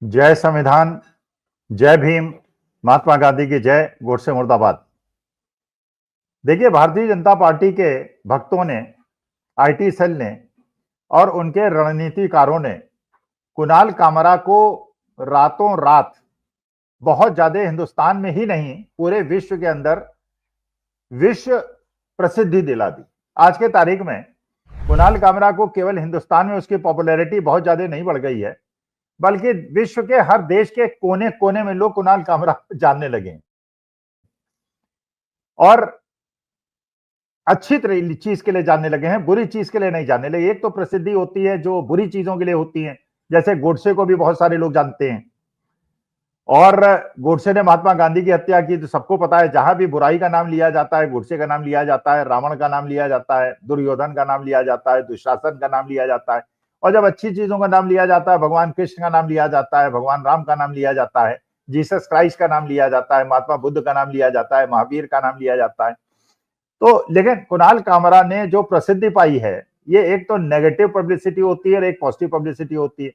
जय संविधान, जय भीम, महात्मा गांधी की जय, गोडसे मुर्दाबाद। देखिए, भारतीय जनता पार्टी के भक्तों ने, आईटी सेल ने और उनके रणनीतिकारों ने कुणाल कामरा को रातों रात बहुत ज्यादा हिंदुस्तान में ही नहीं पूरे विश्व के अंदर विश्व प्रसिद्धि दिला दी। आज के तारीख में कुणाल कामरा को केवल हिंदुस्तान में उसकी पॉपुलैरिटी बहुत ज्यादा नहीं बढ़ गई है, बल्कि विश्व के हर देश के कोने कोने में लोग कुणाल कामरा जानने लगे और अच्छी चीज के लिए जानने लगे हैं, बुरी चीज के लिए नहीं जानने लगे। एक तो प्रसिद्धि होती है जो बुरी चीजों के लिए होती है, जैसे गोडसे को भी बहुत सारे लोग जानते हैं और गोडसे ने महात्मा गांधी की हत्या की तो सबको पता है। जहां भी बुराई का नाम लिया जाता है, गोडसे का नाम लिया जाता है, रावण का नाम लिया जाता है, दुर्योधन का नाम लिया जाता है, दुशासन का नाम लिया जाता है। और जब अच्छी चीजों का नाम लिया जाता है, भगवान कृष्ण का नाम लिया जाता है, भगवान राम का नाम लिया जाता है, जीसस क्राइस्ट का नाम लिया जाता है, महात्मा बुद्ध का नाम लिया जाता है, महावीर का नाम लिया जाता है। तो लेकिन कुणाल कामरा ने जो प्रसिद्धि पाई है, ये एक तो नेगेटिव पब्लिसिटी होती है और एक पॉजिटिव पब्लिसिटी होती है।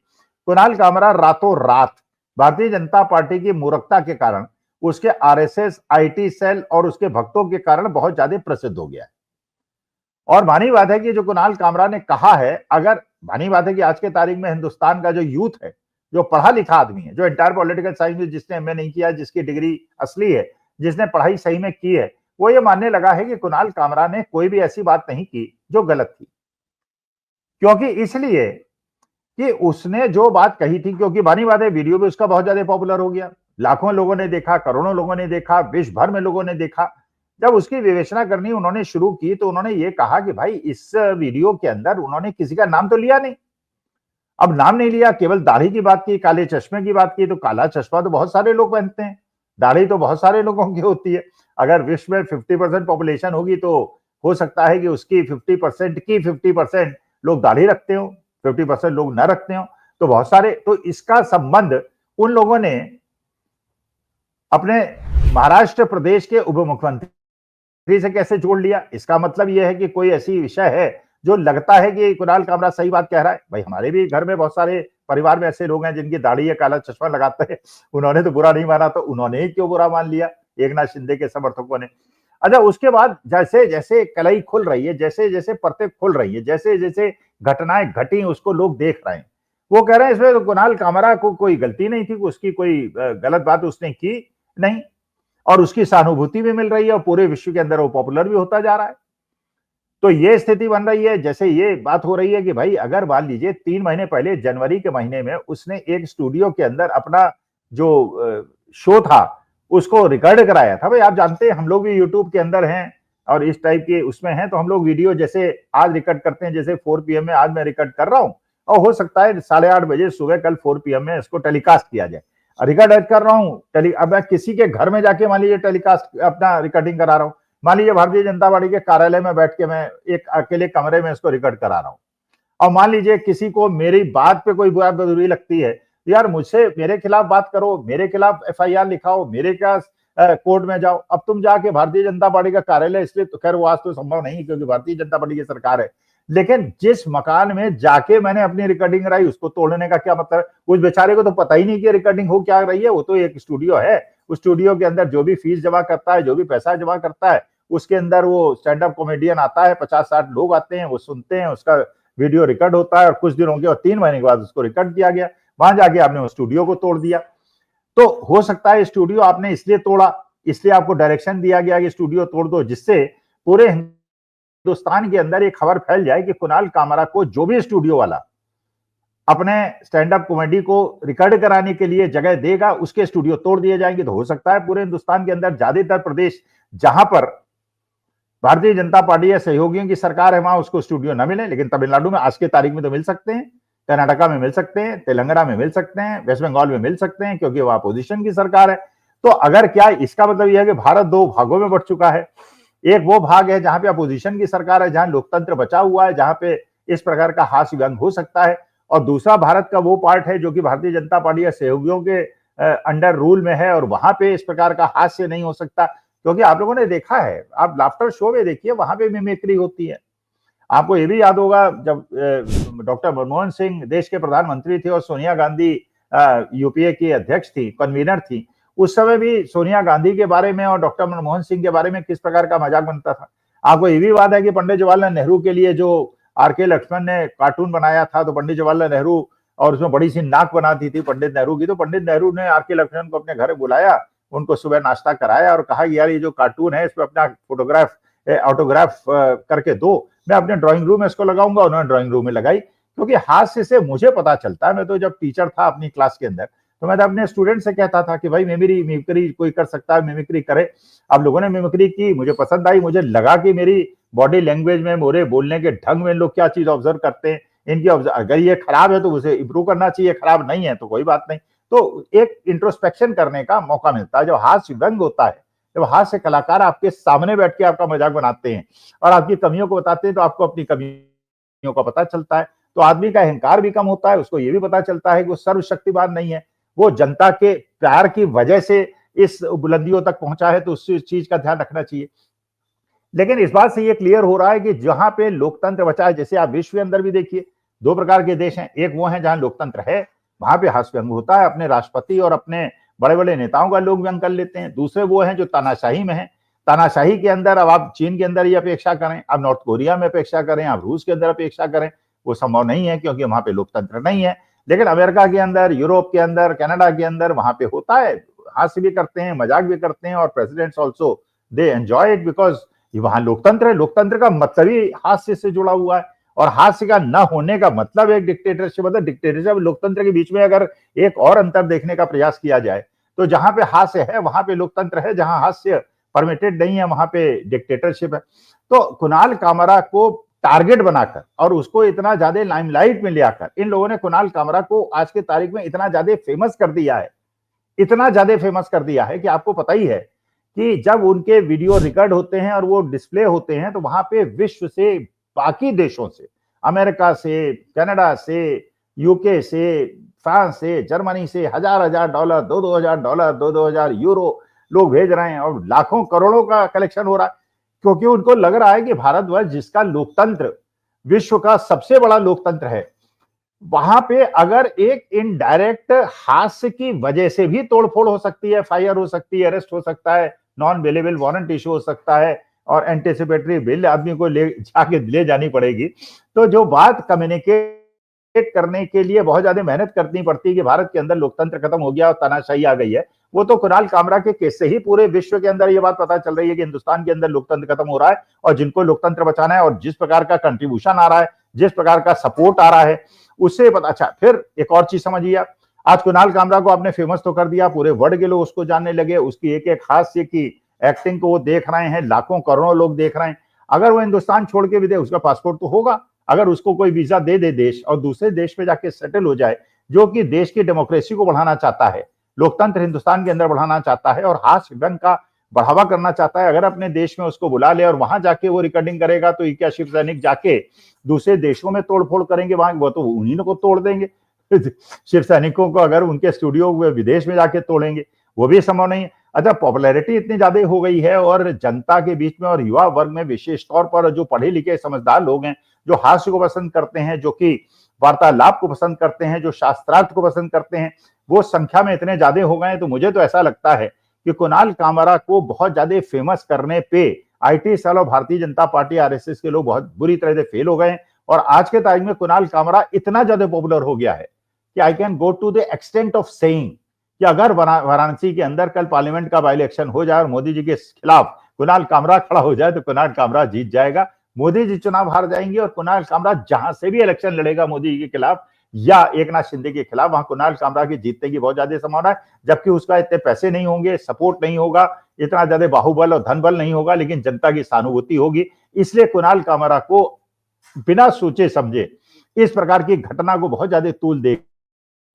कुणाल कामरा रातों रात भारतीय जनता पार्टी की मूर्खता के कारण, उसके आरएसएस, आईटी सेल और उसके भक्तों के कारण बहुत ज्यादा प्रसिद्ध हो गया है। और मानी बात है कि जो कुणाल कामरा ने कहा है, अगर मानी बात है कि आज के तारीख में हिंदुस्तान का जो यूथ है, जो पढ़ा लिखा आदमी है, जो इंटायर पॉलिटिकल साइंस में जिसने एमए नहीं किया, जिसकी डिग्री असली है, जिसने पढ़ाई सही में की है, वो ये मानने लगा है कि कुणाल कामरा ने कोई भी ऐसी बात नहीं की जो गलत थी। क्योंकि इसलिए कि उसने जो बात कही थी, क्योंकि बानी बात है वीडियो भी उसका बहुत ज्यादा पॉपुलर हो गया, लाखों लोगों ने देखा, करोड़ों लोगों ने देखा, विश्व भर में लोगों ने देखा। जब उसकी विवेचना करनी उन्होंने शुरू की तो उन्होंने ये कहा कि भाई इस वीडियो के अंदर उन्होंने किसी का नाम तो लिया नहीं। अब नाम नहीं लिया, केवल दाढ़ी की बात की, काले चश्मे की बात की, तो काला चश्मा तो बहुत सारे लोग पहनते हैं, दाढ़ी तो बहुत सारे लोगों की होती है। अगर विश्व में 50% पॉपुलेशन होगी तो हो सकता है कि उसकी 50% की 50% लोग दाढ़ी रखते हो, 50% लोग न रखते हो, तो बहुत सारे। तो इसका संबंध उन लोगों ने अपने महाराष्ट्र प्रदेश के उप मुख्यमंत्री से कैसे जोड़ लिया। इसका मतलब यह है कि कोई ऐसी विषय है जो लगता है कि कुणाल कामरा सही बात कह रहा है। भाई हमारे भी घर में बहुत सारे परिवार में ऐसे लोग हैं जिनकी दाढ़ी या काला चश्मा लगाते हैं, उन्होंने तो बुरा नहीं माना, तो उन्होंने ही क्यों बुरा मान लिया एकनाथ शिंदे के समर्थकों ने। अच्छा, उसके बाद जैसे जैसे कलई खुल रही है, जैसे जैसे परतें खुल रही है, जैसे जैसे घटनाएं घटी उसको लोग देख रहे हैं, वो कह रहे हैं इसमें तो कुणाल कामरा को कोई गलती नहीं थी, उसकी कोई गलत बात उसने की नहीं, और उसकी सहानुभूति भी मिल रही है और पूरे विश्व के अंदर वो पॉपुलर भी होता जा रहा है। तो ये स्थिति बन रही है। जैसे ये बात हो रही है कि भाई अगर मान लीजिए 3 महीने पहले जनवरी के महीने में उसने एक स्टूडियो के अंदर अपना जो शो था उसको रिकॉर्ड कराया था। भाई आप जानते हैं हम लोग भी यूट्यूब के अंदर हैं और इस टाइप के उसमें हैं, तो हम लोग वीडियो जैसे आज रिकॉर्ड करते हैं, जैसे 4 PM में आज मैं रिकॉर्ड कर रहा हूं और हो सकता है 8:30 बजे सुबह कल 4 PM में इसको टेलीकास्ट किया जाए। रिकॉर्ड कर रहा हूं, अब मैं किसी के घर में जाके मान लीजिए टेलीकास्ट अपना रिकॉर्डिंग करा रहा हूं, मान लीजिए भारतीय जनता पार्टी के कार्यालय में बैठ के मैं एक अकेले कमरे में इसको रिकॉर्ड करा रहा हूं, और मान लीजिए किसी को मेरी बात पे कोई बुरी लगती है, यार मुझसे मेरे खिलाफ बात करो, मेरे खिलाफ FIR लिखाओ, मेरे खिलाफ कोर्ट में जाओ। अब तुम जाके भारतीय जनता पार्टी का कार्यालय, इसलिए तो खैर वो आज तो संभव नहीं क्योंकि भारतीय जनता पार्टी की सरकार है, लेकिन जिस मकान में जाके मैंने अपनी रिकॉर्डिंग कराई उसको तोड़ने का क्या मतलब है। उस बेचारे को तो पता ही नहीं कि रिकॉर्डिंग हो क्या रही है, वो तो एक स्टूडियो है, उस स्टूडियो के अंदर जो भी फीस जमा करता है, जो भी पैसा जमा करता है, उसके अंदर वो स्टैंड अप कॉमेडियन आता है, 50-60 लोग आते हैं, वो सुनते हैं, उसका वीडियो रिकॉर्ड होता है और कुछ दिनों के और 3 महीने के बाद उसको रिकॉर्ड किया गया। वहां जाके आपने उस स्टूडियो को तोड़ दिया। तो हो सकता है स्टूडियो आपने इसलिए तोड़ा, इसलिए आपको डायरेक्शन दिया गया कि स्टूडियो तोड़ दो, जिससे पूरे हिंदुस्तान के अंदर एक खबर फैल जाए कि कुणाल कामरा को जो भी स्टूडियो वाला अपने स्टैंड अप कॉमेडी को रिकॉर्ड कराने के लिए जगह देगा, उसके स्टूडियो तोड़ दिए जाएंगे। तो हो सकता है पूरे हिंदुस्तान के अंदर ज्यादातर प्रदेश जहां पर भारतीय जनता पार्टी या सहयोगियों की सरकार है वहां उसको स्टूडियो न मिले, लेकिन तमिलनाडु में आज के तारीख में तो मिल सकते हैं, कर्नाटका में मिल सकते हैं, तेलंगाना में मिल सकते हैं, वेस्ट बंगाल में मिल सकते हैं, क्योंकि वह अपोजिशन की सरकार है। तो अगर क्या इसका मतलब यह है कि भारत 2 भागों में बढ़ चुका है। एक वो भाग है जहां पे अपोजिशन की सरकार है, जहां लोकतंत्र बचा हुआ है, जहां पे इस प्रकार का हास्य व्यंग हो सकता है, और दूसरा भारत का वो पार्ट है जो कि भारतीय जनता पार्टी या सहयोगियों के अंडर रूल में है, और वहां पे इस प्रकार का हास्य नहीं हो सकता। क्योंकि आप लोगों ने देखा है, आप लाफ्टर शो में देखिए, वहां पे मिमिक्री होती है। आपको ये भी याद होगा जब डॉक्टर मनमोहन सिंह देश के प्रधानमंत्री थे और सोनिया गांधी यूपीए की अध्यक्ष थी, कन्वीनर थी, उस समय भी सोनिया गांधी के बारे में और डॉक्टर मनमोहन सिंह के बारे में किस प्रकार का मजाक बनता था। आपको ये भी बात है कि पंडित जवाहरलाल नेहरू के लिए जो आर के लक्ष्मण ने कार्टून बनाया था, तो पंडित जवाहरलाल नेहरू और उसमें बड़ी सी नाक बना दी थी पंडित नेहरू की, तो पंडित नेहरू ने आर के लक्ष्मण को अपने घर बुलाया, उनको सुबह नाश्ता कराया और कहा यार ये जो कार्टून है इसमें अपना फोटोग्राफ ऑटोग्राफ करके दो, मैं अपने ड्राइंग रूम में इसको लगाऊंगा। उन्होंने ड्राइंग रूम में लगाई, क्योंकि हास्य से मुझे पता चलता है, मैं तो जब टीचर था अपनी क्लास के अंदर, तो मैं तो अपने स्टूडेंट से कहता था कि भाई मिमिक्री कोई कर सकता है, मिमिक्री करे। अब लोगों ने मिमिक्री की, मुझे पसंद आई, मुझे लगा कि मेरी बॉडी लैंग्वेज में, मेरे बोलने के ढंग में लोग क्या चीज ऑब्जर्व करते हैं, इनकी अगर ये खराब है तो उसे इंप्रूव करना चाहिए, खराब नहीं है तो कोई बात नहीं। तो एक इंट्रोस्पेक्शन करने का मौका मिलता है। जब हास्य व्यंग होता है, जब हास्य कलाकार आपके सामने बैठ के आपका मजाक बनाते हैं और आपकी कमियों को बताते हैं, तो आपको अपनी कमियों का पता चलता है, तो आदमी का अहंकार भी कम होता है, उसको ये भी पता चलता है कि वो सर्वशक्तिमान नहीं है, वो जनता के प्यार की वजह से इस बुलंदियों तक पहुंचा है, तो उस चीज का ध्यान रखना चाहिए। लेकिन इस बात से ये क्लियर हो रहा है कि जहां पे लोकतंत्र बचा है, जैसे आप विश्व के अंदर भी देखिए, दो प्रकार के देश हैं, एक वो है जहां लोकतंत्र है, वहां पे हास्य व्यंग होता है, अपने राष्ट्रपति और अपने बड़े बड़े नेताओं का लोग व्यंग कर लेते हैं। दूसरे वो हैं जो तानाशाही में है, तानाशाही के अंदर अब आप चीन के अंदर ही अपेक्षा करें, अब नॉर्थ कोरिया में अपेक्षा करें, आप रूस के अंदर अपेक्षा करें, वो संभव नहीं है, क्योंकि वहां पे लोकतंत्र नहीं है। लेकिन अमेरिका के अंदर, यूरोप के अंदर, कनाडा के अंदर वहां पे होता है, हास्य भी करते हैं, मजाक भी करते हैं, और presidents also they enjoy it, because वहां लोकतंत्र है। लोकतंत्र का मतलब ही हास्य से जुड़ा हुआ है, और हास्य का न होने का मतलब एक डिक्टेटरशिप, मतलब डिक्टेटरशिप लोकतंत्र के बीच में अगर एक और अंतर देखने का प्रयास किया जाए, तो जहां पे हास्य है वहां पे लोकतंत्र है, जहां हास्य परमिटेड नहीं है वहां पे डिक्टेटरशिप है। तो कुणाल कामरा को टारगेट बनाकर और उसको इतना ज्यादा लाइमलाइट में ले आकर, इन लोगों ने कुणाल कामरा को आज के तारीख में इतना ज्यादा फेमस कर दिया है, इतना ज्यादा फेमस कर दिया है कि आपको पता ही है कि जब उनके वीडियो रिकॉर्ड होते हैं और वो डिस्प्ले होते हैं, तो वहां पे विश्व से, बाकी देशों से, अमेरिका से, कनाडा से, यूके से, फ्रांस से, जर्मनी से हजार हजार डॉलर, 2-2 हजार डॉलर, 2-2 हजार यूरो लोग भेज रहे हैं, और लाखों करोड़ों का कलेक्शन हो रहा है, क्योंकि उनको लग रहा है कि भारतवर्ष, जिसका लोकतंत्र विश्व का सबसे बड़ा लोकतंत्र है, वहां पे अगर एक इनडायरेक्ट हास्य की वजह से भी तोड़फोड़ हो सकती है, फायर हो सकती है, अरेस्ट हो सकता है, नॉन अवेलेबल वारंट इशू हो सकता है, और एंटिसिपेटरी बिल आदमी को ले जानी पड़ेगी। तो जो बात कम्युनिकेट करने के लिए बहुत ज्यादा मेहनत करनी पड़ती है कि भारत के अंदर लोकतंत्र खत्म हो गया और तानाशाही आ गई है, वो तो कुणाल कामरा के केस से ही पूरे विश्व के अंदर ये बात पता चल रही है कि हिंदुस्तान के अंदर लोकतंत्र खत्म हो रहा है, और जिनको लोकतंत्र बचाना है, और जिस प्रकार का कंट्रीब्यूशन आ रहा है, जिस प्रकार का सपोर्ट आ रहा है, उससे पता। अच्छा, फिर एक और चीज समझिए आप, आज कुणाल कामरा को आपने फेमस तो कर दिया, पूरे वर्ल्ड के लोग उसको जानने लगे, उसकी एक एक हास्य की एक्टिंग को वो देख रहे हैं, लाखों करोड़ों लोग देख रहे हैं। अगर वो हिंदुस्तान छोड़ के भी दे, उसका पासपोर्ट तो होगा, अगर उसको कोई वीजा दे दे देश और दूसरे देश में जाके सेटल हो जाए, जो कि देश की डेमोक्रेसी को बढ़ाना चाहता है, लोकतंत्र हिंदुस्तान के अंदर बढ़ाना चाहता है, और हास्य व्यंग का बढ़ावा करना चाहता है, अगर अपने देश में उसको बुला ले और वहां जाके वो रिकॉर्डिंग करेगा, तो क्या शिव सैनिक जाके दूसरे देशों में तोड़फोड़ करेंगे? वहां वो तो उन्हीं को तोड़ देंगे शिव सैनिकों को, अगर उनके स्टूडियो विदेश में जाके तोड़ेंगे, वो भी संभव नहीं है। अच्छा, पॉपुलैरिटी इतनी ज्यादा हो गई है, और जनता के बीच में और युवा वर्ग में विशेष तौर पर जो पढ़े लिखे समझदार लोग हैं, जो हास्य को पसंद करते हैं, जो कि वार्तालाप को पसंद करते हैं, जो शास्त्रार्थ को पसंद करते हैं, वो संख्या में इतने ज्यादा हो गए हैं। तो मुझे तो ऐसा लगता है कि कुणाल कामरा को बहुत ज्यादा फेमस करने पे आईटी सेल और भारतीय जनता पार्टी, आरएसएस के लोग बहुत बुरी तरह से फेल हो गए, और आज के तारीख में कुणाल कामरा इतना ज्यादा पॉपुलर हो गया है कि I can go to the extent of saying कि अगर वाराणसी के अंदर कल पार्लियामेंट का बाई इलेक्शन हो जाए और मोदी जी के खिलाफ कुणाल कामरा खड़ा हो जाए, तो कुणाल कामरा जीत जाएगा, मोदी जी चुनाव हार जाएंगे, और कुणाल कामरा जहां से भी इलेक्शन लड़ेगा मोदी जी के खिलाफ या एकनाथ शिंदे के खिलाफ, वहां कुणाल कामरा के जीतने की बहुत ज्यादा संभावना है, जबकि उसका इतने पैसे नहीं होंगे, सपोर्ट नहीं होगा, इतना ज्यादा बाहुबल और धन बल नहीं होगा, लेकिन जनता की सहानुभूति होगी। इसलिए कुणाल कामरा को बिना सोचे समझे इस प्रकार की घटना को बहुत ज्यादा तूल दे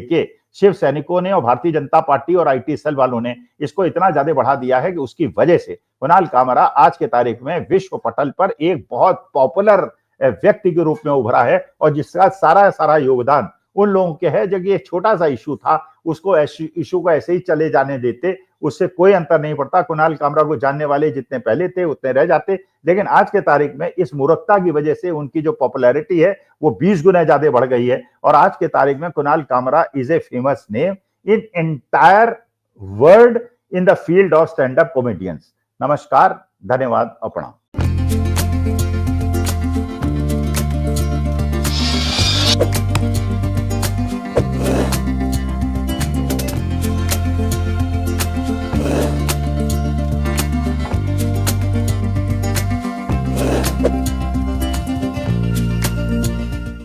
के शिव सैनिकों ने और भारतीय जनता पार्टी और आईटी सेल वालों ने इसको इतना ज्यादा बढ़ा दिया है कि उसकी वजह से कुणाल कामरा आज के तारीख में विश्व पटल पर एक बहुत पॉपुलर व्यक्ति के रूप में उभरा है, और जिसका सारा सारा योगदान उन लोगों के है, जब ये छोटा सा इशू था, उसको इशू को ऐसे ही चले जाने देते, उससे कोई अंतर नहीं पड़ता। कुणाल कामरा को जानने वाले जितने पहले थे उतने रह जाते, लेकिन आज के तारीख में इस मूर्खता की वजह से उनकी जो पॉपुलैरिटी है वो 20 गुना ज्यादा बढ़ गई है। और आज के तारीख में Kunal Kamra is a famous name in entire world in the field of stand up comedians. नमस्कार, धन्यवाद और प्रणाम।